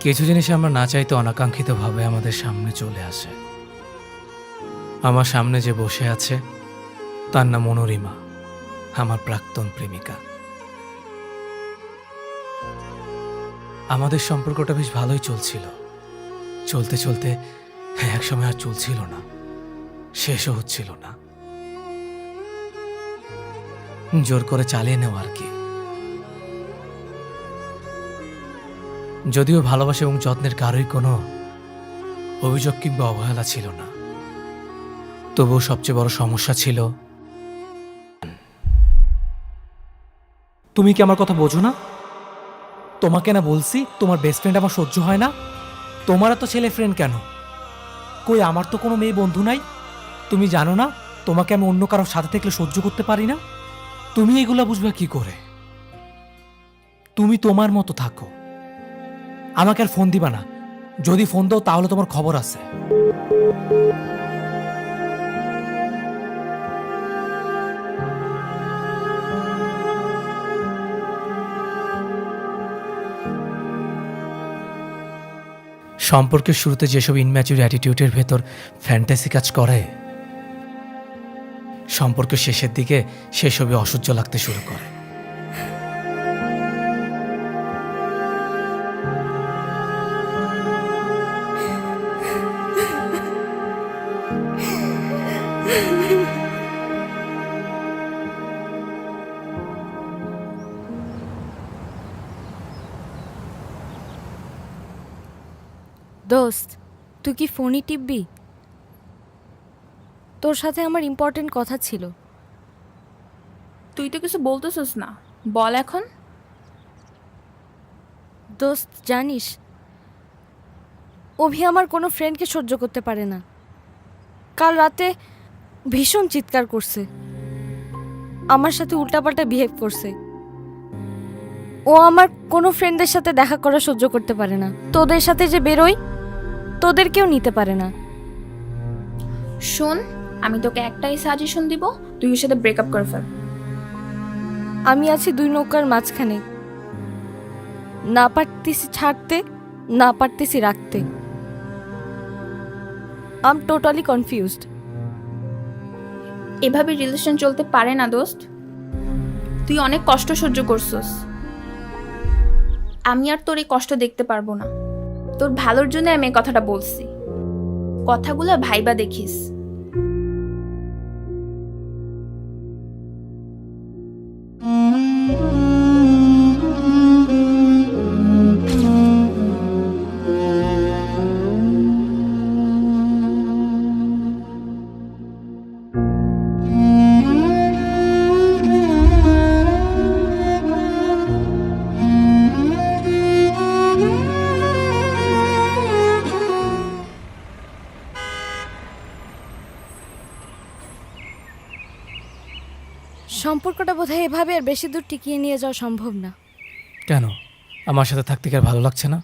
কিছু জিনিস আমরা না চাইতে অনাকাঙ্ক্ষিতভাবে আমাদের সামনে চলে আসে। আমার সামনে যে বসে আছে তার নাম মনোরিমা, আমার প্রাক্তন প্রেমিকা। আমাদের সম্পর্কটা বেশ ভালোই চলছিল। চলতে চলতে একসময় আর চলছিল না, শেষও হচ্ছিল না। জোর করে চালিয়ে নেওয়া আর কি। যদিও ভালোবাসা এবং যত্নের কারোই কোনো অভিযোগ কিংবা অবহেলা ছিল না, তবুও সবচেয়ে বড় সমস্যা ছিল। তুমি কি আমার কথা বোঝো না? তোমাকে না বলছি তোমার বেস্ট ফ্রেন্ড আমার সহ্য হয় না। তোমার তো ছেলে ফ্রেন্ড কেন? কই আমার তো কোনো মেয়ে বন্ধু নাই। তুমি জানো না তোমাকে আমি অন্য কারোর সাথে থাকলে সহ্য করতে পারি না? তুমি এগুলা বুঝবে কি করে? তুমি তোমার মতো থাকো, আমাকে আর ফোন দিবা না। যদি ফোন দাও তাহলে তোমার খবর আছে। সম্পর্কের শুরুতে যেসব ইনম্যাচুর অ্যাটিটিউডের ভেতর ফ্যান্টাসি কাজ করে, সম্পর্কের শেষের দিকে সেসবই অসহ্য লাগতে শুরু করে। দোস্ত, তুই কি ফোনই টিপবি? তোর সাথে আমার ইম্পর্টেন্ট কথা ছিল। তুই তো কিছু বলতেছিস না, বল এখন। দোস্ত জানিস, অভি আমার কোনো ফ্রেন্ডকে সহ্য করতে পারে না। কাল রাতে ভীষণ চিৎকার করছে, আমার সাথে উল্টাপাল্টা বিহেভ করছে। ও আমার কোনো ফ্রেন্ডদের সাথে দেখা করা সহ্য করতে পারে না। তোদের সাথে যে বেরোই, তোদেরকেও নিতে পারে না। শোন, আমি তোকে একটাই সাজেশন দিব, তুই ওর সাথে ব্রেকআপ করে ফেল। আমি আছি দুই নৌকার মাঝখানে, না পারতেছি ছাড়তে, না পারতেছি রাখতে। I am totally confused. এভাবে রিলেশন চলতে পারে না দোস্ত। তুই অনেক কষ্ট সহ্য করছস, আমি আর তোর এই কষ্ট দেখতে পারবো না। তোর ভালোর জন্য আমি এই কথাটা বলছি, কথাগুলো ভাইবা দেখিস। সম্পর্কটা বোধহয় এভাবে আর বেশি দূর টিকিয়ে নিয়ে যাওয়া সম্ভব না। কেন, আমার সাথে থাকতে কি আর ভালো লাগছে না?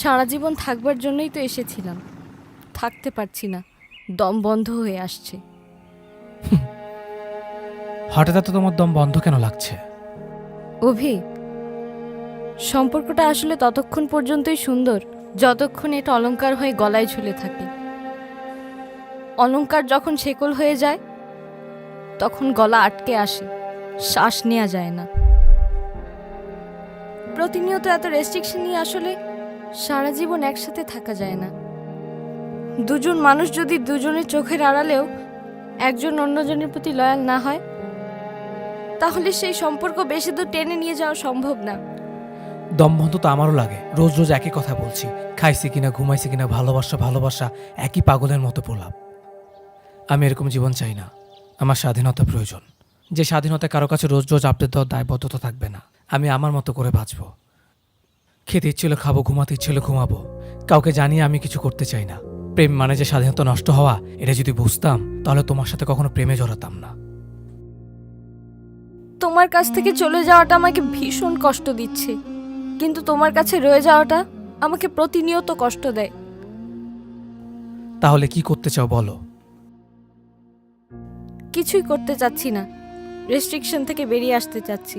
সারা জীবন থাকবার জন্যই তো এসেছিলাম, থাকতে পারছি না, দম বন্ধ হয়ে আসছে। হঠাৎ এত তোমার দম বন্ধ কেন লাগছে? অভি, সম্পর্কটা আসলে ততক্ষণ পর্যন্তই সুন্দর যতক্ষণ এটা অলংকার হয়ে গলায় ঝুলে থাকে। অলংকার যখন শেকল হয়ে যায় তখন গলা আটকে আসে, শ্বাস নেওয়া যায় না। প্রতিনিয়ত এত রেস্ট্রিকশন নিয়ে আসলে সারা জীবন একসাথে থাকা যায় না। দুজন মানুষ যদি দুজনের চোখের আড়ালেও একজন অন্যজনের প্রতি লয়াল না হয়, তাহলে সেই সম্পর্ক বেশি দূর টেনে নিয়ে যাওয়া সম্ভব না। দমবন্ধ তো আমারও লাগে, রোজ রোজ একই কথা বলছি, খাইছি কিনা ঘুমাইছি কিনা, ভালোবাসা ভালোবাসা, একই পাগলের মতো প্রলাপ। আমি এরকম জীবন চাই না। আমার স্বাধীনতা প্রয়োজন, যে স্বাধীনতা কারো কাছে রোজ রোজ আপডেট দেওয়ার দায়বদ্ধতা থাকবে না। আমি আমার মতো করে বাঁচব। খেতে ইচ্ছিল খাবো, ঘুমাতে ইচ্ছিল ঘুমাবো, কাউকে জানিয়ে আমি কিছু করতে চাই না। প্রেম মানে যে স্বাধীনতা নষ্ট হওয়া, এটা যদি বুঝতাম তাহলে তোমার সাথে কখনো প্রেমে জড়াতাম না। তোমার কাছ থেকে চলে যাওয়াটা আমাকে ভীষণ কষ্ট দিচ্ছে, কিন্তু তোমার কাছে রয়ে যাওয়াটা আমাকে প্রতিনিয়ত কষ্ট দেয়। তাহলে কি করতে চাও বলো? কিছুই করতে চাচ্ছি না, রেস্ট্রিকশন থেকে বেরিয়ে আসতে চাচ্ছি।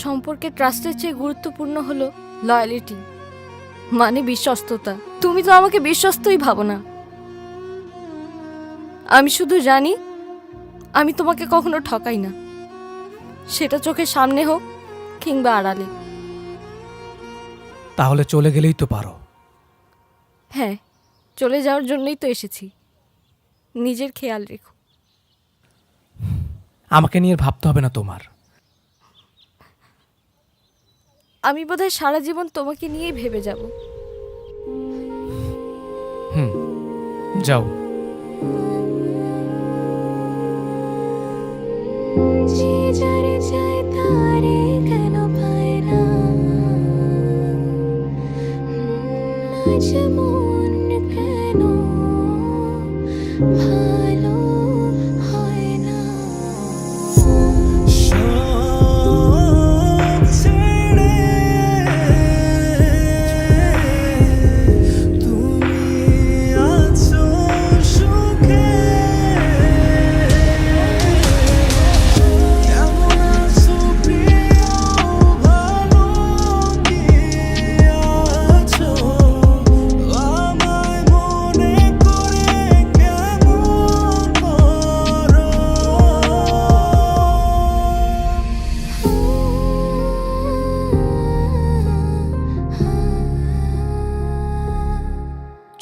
সম্পর্কে ট্রাস্টের চেয়ে গুরুত্বপূর্ণ হলো লয়ালিটি, মানে বিশ্বস্ততা। তুমি তো আমাকে বিশ্বস্তই ভাবো না। আমি শুধু জানি আমি তোমাকে কখনো ঠকাই না, সেটা চোখের সামনে হোক কিংবা আড়ালে। তাহলে চলে গেলেই তো পারো। হ্যাঁ, চলে যাওয়ার জন্যই তো এসেছি। নিজের খেয়াল রেখো। আমাকে নিয়ে আর ভাবতে হবে না তোমার। আমি বোধহয় সারা জীবন তোমাকে নিয়েই ভেবে যাব। যাও। যে যারে চায় তারে কেন পায় না, আজ মন কেন ভালো হয় না।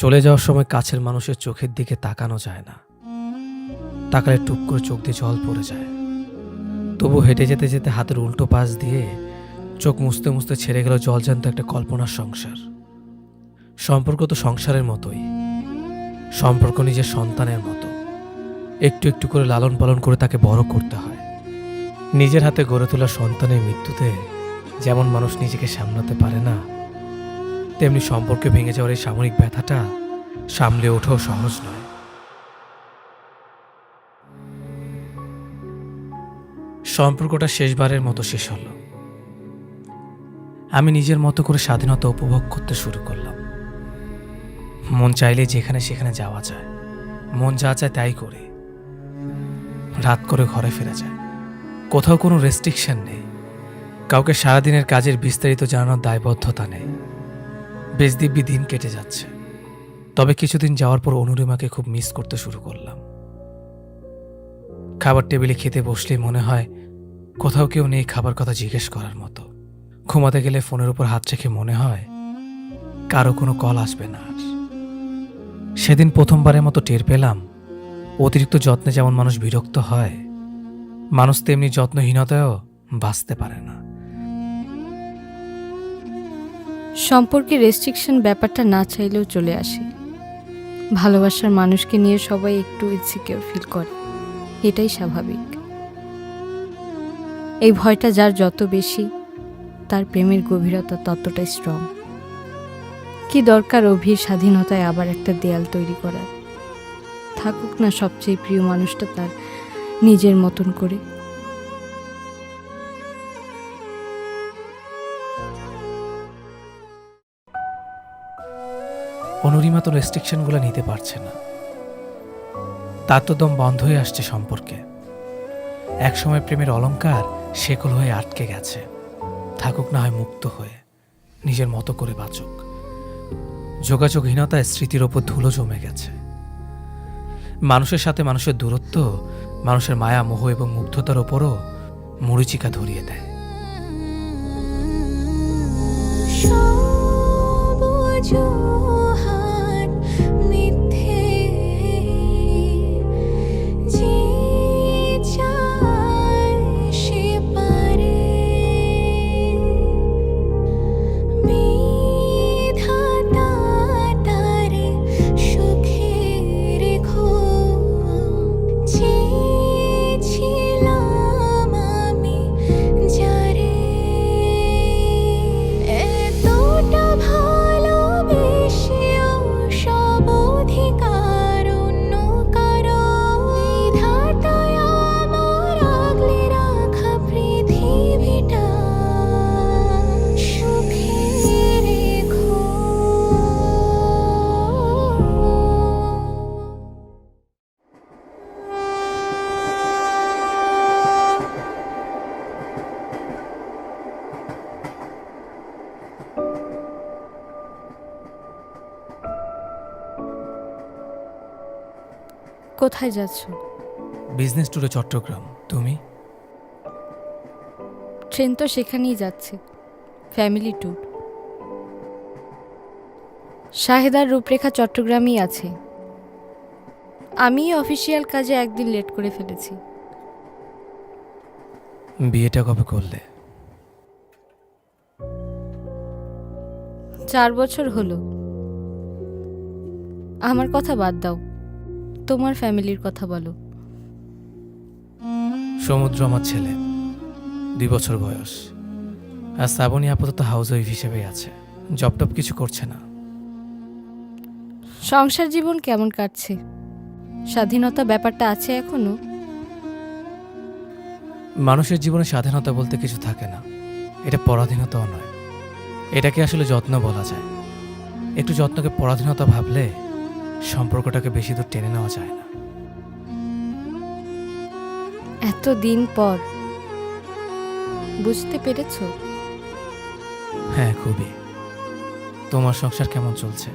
চলে যাওয়ার সময় কাছের মানুষের চোখের দিকে তাকানো যায় না, তাকালে টুপ করে চোখ দিয়ে জল পড়ে যায়। তবু হেঁটে যেতে যেতে হাতের উল্টো পাশ দিয়ে চোখ মুছতে মুছতে ছেড়ে গেল জলজান্ত একটা কল্পনার সংসার। সম্পর্ক তো সংসারের মতোই, সম্পর্ক নিজের সন্তানের মতো। একটু একটু করে লালন পালন করে তাকে বড় করতে হয়। নিজের হাতে গড়ে তোলা সন্তানের মৃত্যুতে যেমন মানুষ নিজেকে সামলাতে পারে না, তেমনি সম্পর্কে ভেঙে যাওয়ার এই সাময়িক ব্যথাটা সামলে ওঠাও সহজ নয়। সম্পর্কটা শেষবারের মতো শেষ হলো। আমি নিজের মতো করে স্বাধীনতা উপভোগ করতে শুরু করলাম। মন চাইলে যেখানে সেখানে যাওয়া যায়, মন যা চায় তাই করে। রাত করে ঘরে ফেরা যায়, কোথাও কোনো রেস্ট্রিকশন নেই, কাউকে সারাদিনের কাজের বিস্তারিত জানানোর দায়বদ্ধতা নেই। বেশ দিব্যি দিন কেটে যাচ্ছে। তবে কিছুদিন যাওয়ার পর অনুরিমাকে খুব মিস করতে শুরু করলাম। খাবার টেবিলে খেতে বসলেই মনে হয় কোথাও কেউ নেই খাবার কথা জিজ্ঞেস করার মতো। ঘুমাতে গেলে ফোনের উপর হাত রেখে মনে হয় কারো কোনো কল আসবে না আর। সেদিন প্রথমবারের মতো টের পেলাম অতিরিক্ত যত্নে যেমন মানুষ বিরক্ত হয়, মানুষ তেমনি যত্নহীনতায়ও বাঁচতে পারে না। সম্পর্কে রেস্ট্রিকশন ব্যাপারটা না চাইলেও চলে আসে। ভালোবাসার মানুষকে নিয়ে সবাই একটু ইনসিকিউর ফিল করে, এটাই স্বাভাবিক। এই ভয়টা যার যত বেশি, তার প্রেমের গভীরতা ততটাই স্ট্রং। কি দরকার অভির স্বাধীনতায় আবার একটা দেয়াল তৈরি করার? থাকুক না সবচেয়ে প্রিয় মানুষটা তার নিজের মতন করে। অনুরিমা তো রেস্ট্রিকশনগুলো নিতে পারছে না, তার তো দম বন্ধ হয়ে আসছে সম্পর্কে। একসময় প্রেমের অলংকার শেকল হয়ে আটকে গেছে। থাকুক না হয় মুক্ত হয়ে, নিজের মতো করে বাঁচুক। যোগাযোগহীনতায় স্মৃতির ওপর ধুলো জমে গেছে। মানুষের সাথে মানুষের দূরত্ব মানুষের মায়া মোহ এবং মুগ্ধতার ওপরও মরীচিকা ধরিয়ে দেয়। অজুহাত মিথ্যে, যে চায় সে পারে। কোথায় যাচ্ছ? বিজনেস ট্যুরে চট্টগ্রাম। তুমি? ট্রেন তো সেখানেই যাচ্ছে, ফ্যামিলি ট্যুর। শাহেদার রূপরেখা চট্টগ্রামেই আছে। আমি অফিসিয়াল কাজে একদিন লেট করে ফেলেছি। বিয়েটা কবে করলে? 4 বছর হলো। আমার কথা বাদ দাও, তোমার ফ্যামিলির কথা বলো। সমুদ্র আমার ছেলে, 2 বছর বয়স। আর শ্রাবণী আপাতত হাউস ওয়াইফ হিসেবেই আছে, জব টপ কিছু করছে না। সংসার জীবন কেমন কাটছে? স্বাধীনতা ব্যাপারটা আছে এখনো? মানুষের জীবনে স্বাধীনতা বলতে কিছু থাকে না, এটা পরাধীনতাও নয়, এটাকে আসলে যত্ন বলা যায়। একটু যত্নকে পরাধীনতা ভাবলে সম্পর্কটাকে বেশি দূর টেনে নেওয়া যায় না। এত দিন পর বুঝতে পেরেছো? হ্যাঁ, খুবই। তোমার সংসার কেমন চলছে?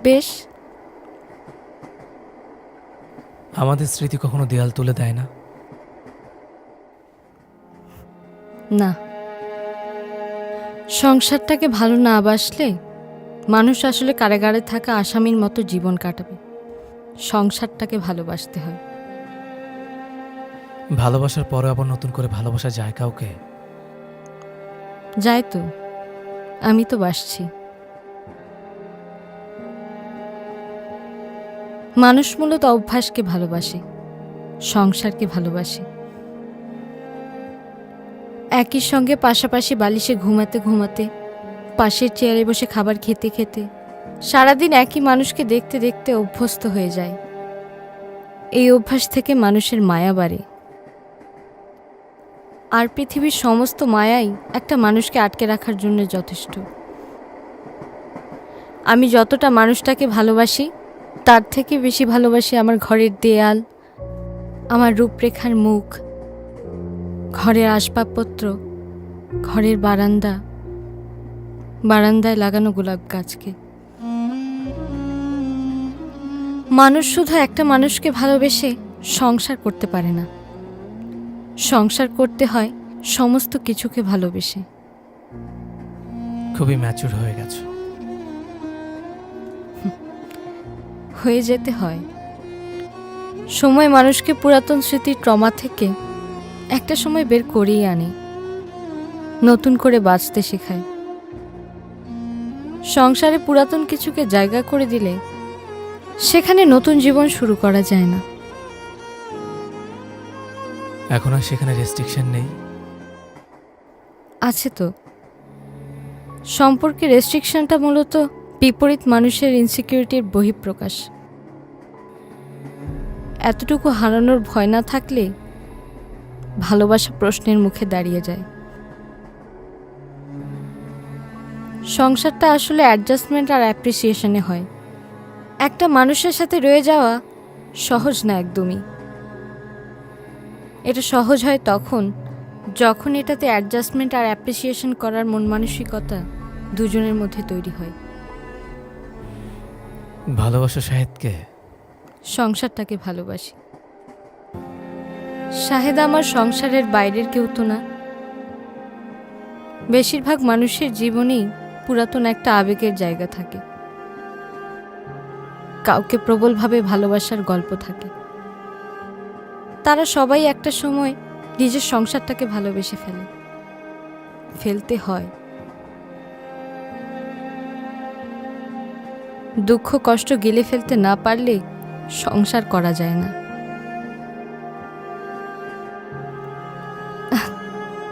বেশ। আমাদের স্মৃতি কখনো দেয়াল তুলে দেয় না। না, সংসারটাকে ভালো না বাসলে মানুষ আসলে কারাগারে থাকা আসামির মতো জীবন কাটাবে। সংসারটাকে ভালোবাসতে হয়। ভালোবাসার পরে আবার নতুন করে ভালোবাসা যায় কাউকে? যায় তো, আমি তো বাসছি। মানুষ মূলত অভ্যাসকে ভালোবাসে, সংসারকে ভালোবাসে। একই সঙ্গে পাশাপাশি বালিশে ঘুমাতে ঘুমাতে, পাশের চেয়ারে বসে খাবার খেতে খেতে সারাদিন একই মানুষকে দেখতে দেখতে অভ্যস্ত হয়ে যায়। এই অভ্যাস থেকে মানুষের মায়া বাড়ে। আর পৃথিবীর সমস্ত মায়াই একটা মানুষকে আটকে রাখার জন্য যথেষ্ট। আমি যতটা মানুষটাকে ভালোবাসি তার থেকে বেশি ভালোবাসি আমার ঘরের দেয়াল, আমার রূপরেখার মুখ, ঘরের আসবাবপত্র, ঘরের বারান্দা, বারান্দায় লাগানো গোলাপ গাছকে। মানুষ শুধু একটা মানুষকে ভালোবেসে সংসার করতে পারে না, সংসার করতে হয় সমস্ত কিছুকে ভালোবেসে। খুবই ম্যাচুর হয়ে গেছো। হয়ে যেতে হয়। সময় মানুষকে পুরাতন স্মৃতির ট্রমা থেকে একটা সময় বের করেই আনে, নতুন করে বাঁচতে শেখায়। সংসারে পুরাতন কিছুকে জায়গা করে দিলে সেখানে নতুন জীবন শুরু করা যায় না। এখন আর সেখানে রেস্ট্রিকশন নেই? আছে তো। সম্পর্কে রেস্ট্রিকশনটা মূলত বিপরীত মানুষের ইনসিকিউরিটির বহিঃপ্রকাশ। এতটুকু হারানোর ভয় না থাকলে ভালোবাসা প্রশ্নের মুখে দাঁড়িয়ে যায়। সংসারটা আসলে অ্যাডজাস্টমেন্ট আর অ্যাপ্রিসিয়েশনে হয়। একটা মানুষের সাথে রয়ে যাওয়া সহজ না একদমই। এটা সহজ হয় তখন যখন এটাতে অ্যাডজাস্টমেন্ট আর অ্যাপ্রিসিয়েশন করার মন মানসিকতা দুজনের মধ্যে তৈরি হয়। ভালোবাসা শাহেদকে? সংসারটাকে ভালোবাসি। শাহেদ আমার সংসারের বাইরের কেউ তো না। বেশিরভাগ মানুষের জীবনেই পুরাতন একটা আবেগের জায়গা থাকে, কাউকে প্রবলভাবে ভালোবাসার গল্প থাকে। তারা সবাই একটা সময় নিজের সংসারটাকে ভালোবেসে ফেলতে হয়। দুঃখ কষ্ট গিলে ফেলতে না পারলে সংসার করা যায় না।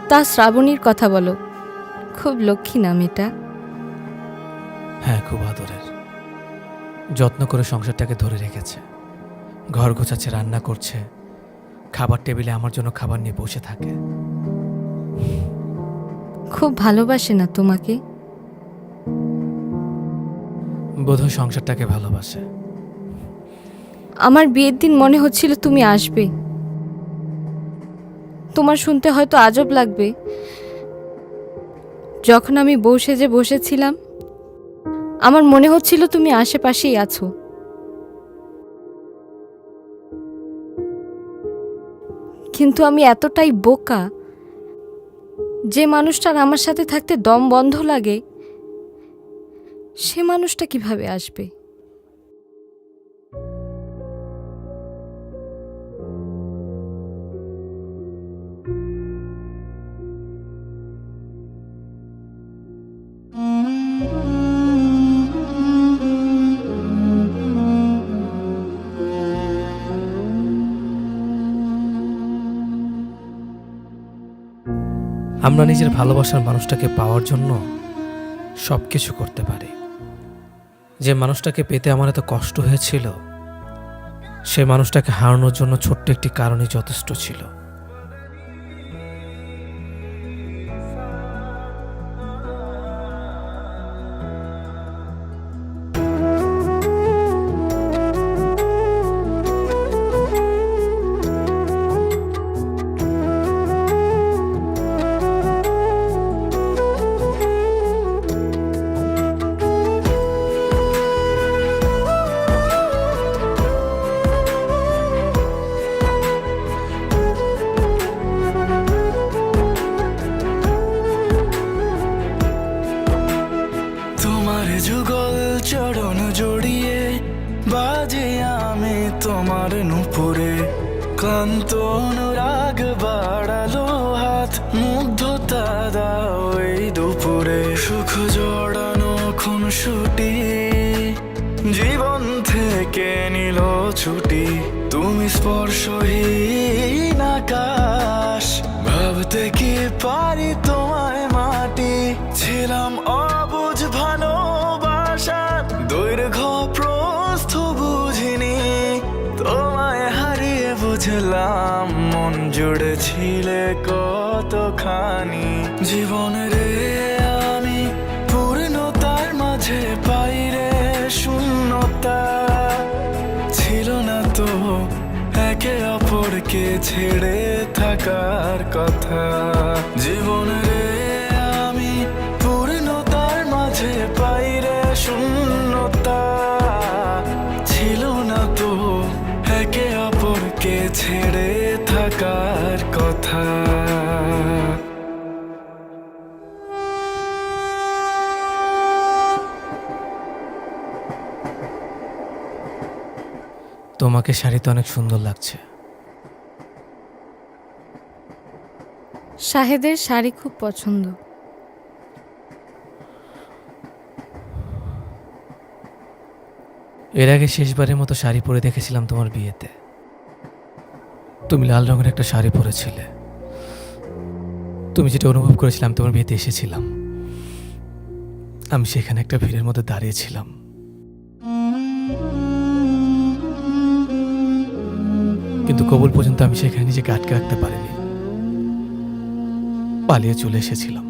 তা শ্রাবণীর কথা বলো, খুব লক্ষ্মী নাম এটা। হ্যাঁ, খুব আদরের। যত্ন করে সংসারটাকে ধরে রেখেছে, ঘর গোছাচ্ছে, রান্না করছে, খাবার টেবিলে আমার জন্য খাবার নিয়ে বসে থাকে। খুব ভালোবাসে না তোমাকে? বোধহয় সংসারটাকে ভালোবাসে। আমার বিয়ের দিন মনে হচ্ছিল তুমি আসবে। তোমার শুনতে হয়তো আজব লাগবে, যখন আমি বউ সেজে বসেছিলাম আমার মনে হচ্ছিল তুমি আশেপাশেই আছো। কিন্তু আমি এতটাই বোকা যে মানুষটার আমার সাথে থাকতে দম বন্ধ লাগে সে মানুষটা কিভাবে আসবে? আমরা নিজের ভালোবাসার মানুষটাকে পাওয়ার জন্য সব কিছু করতে পারি। যে মানুষটাকে পেতে আমার এত কষ্ট হয়েছিল, সে মানুষটাকে হারানোর জন্য ছোট্ট একটি কারণই যথেষ্ট ছিল। তোমার যুগল চরণ জড়িয়ে বাজে আমি তোমার নুপুরে, ক্লান্ত অনুরাগ বাড়ালো হাত, মুগ্ধতা দাও এই দুপুরে। সুখ জড়ানো খুনসুটি জীবন থেকে নিল ছুটি, তুমি স্পর্শহীন আকাশ, ভাবতে কি পারি তোমায় মাটি। ছিলাম অবুঝ ভালোবাসার দৈর্ঘ্য প্রস্থ বুঝিনি, তোমায় হারিয়ে বুঝলাম মন জুড়ে ছিলে কতখানি। জীবন রে আমি পূর্ণতার মাঝে পাইরে শূন্যতা, ছিল না তো একে অপরকে ছেড়ে থাকার কথা। জীবন রে আমি পূর্ণতার মাঝে পাইরে শূন্যতা, ছিল না তো একে অপরকে ছেড়ে থাকার কথা। তোমাকে শাড়িতে অনেক সুন্দর লাগছে। শাহেদের শাড়ি খুব পছন্দ। এর আগে শেষবারের মতো শাড়ি পরে দেখেছিলাম তোমার বিয়েতে। তুমি লাল রঙের একটা শাড়ি পরেছিলে। তুমি যেটা অনুভব করেছিলাম তোমার বিয়েতে এসেছিলাম, আমি সেখানে একটা ভিড়ের মধ্যে দাঁড়িয়েছিলাম। কিন্তু কবুল পর্যন্ত আমি সেখানে নিজেকে আটকে রাখতে পারিনি, পালিয়ে চলে এসেছিলাম।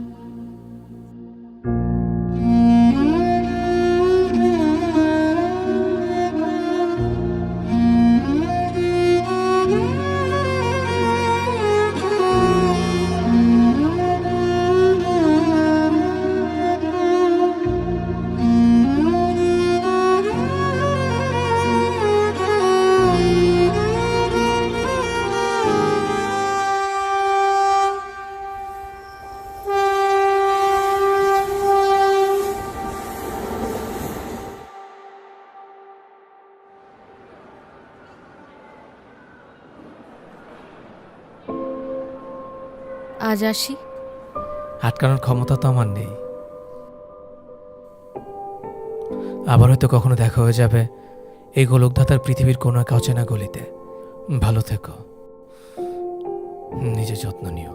আজ আসি। আটকানোর ক্ষমতা তো আমার নেই। আবার হয়তো কখনো দেখা হয়ে যাবে এই গোলকধাতার পৃথিবীর কোনো এক অচেনা গলিতে। ভালো থেকো, নিজের যত্ন নিও।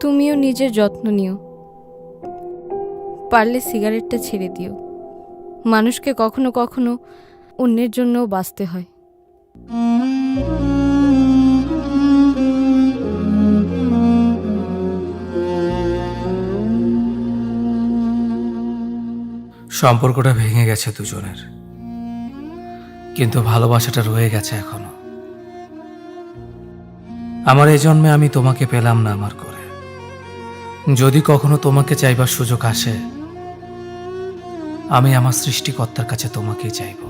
তুমিও নিজের যত্ন নিও। পারলে সিগারেটটা ছেড়ে দিও। মানুষকে কখনো কখনো অন্যের জন্যও বাঁচতে হয়। সম্পর্কটা ভেঙে গেছে দুজনের, কিন্তু ভালোবাসাটা রয়ে গেছে এখনো। আমার এই জন্মে আমি তোমাকে পেলাম না আমার করে। যদি কখনো তোমাকে চাইবার সুযোগ আসে, আমি আমার সৃষ্টিকর্তার কাছে তোমাকেই চাইব।